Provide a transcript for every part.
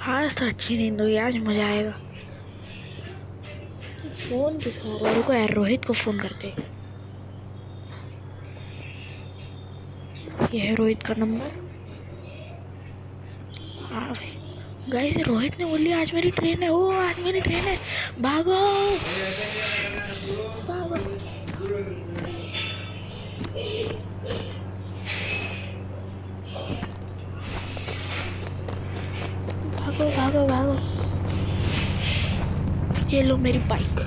आज तो अच्छी नींद हुई, आज मजा आएगा। फोन किसका आ रहा है? रुको यार, रोहित को फोन करते। ये है रोहित का नंबर। हाँ भाई, गाइस रोहित ने बोल दिया आज मेरी ट्रेन है। ओ आज मेरी ट्रेन है, भागो भागो। भागो भागो भागो। ये लो मेरी बाइक।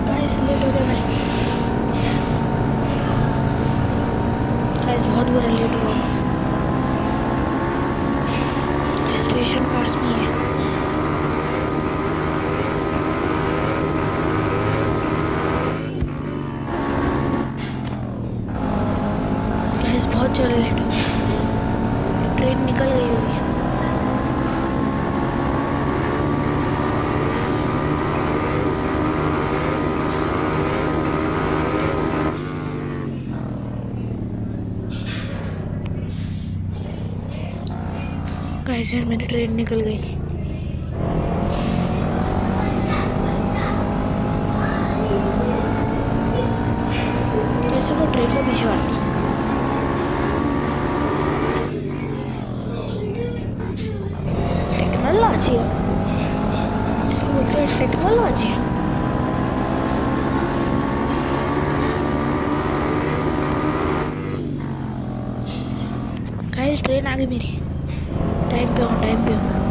गाइस लेट हो गया मैं। गाइस बहुत बुरा लेट हुआ। स्टेशन पास में है। गाइस बहुत ज़्यादा लेट हो गया, ट्रेन निकल गई होगी। कैसे यार मेरी ट्रेन निकल गई। कैसे वो ट्रेन को पीछे आती। टेक्नोलॉजी इसको बोलते हैं, टेक्नोलॉजी। गाइस ट्रेन आ गई मेरी। टाइम पे हो, टाइम पे हो।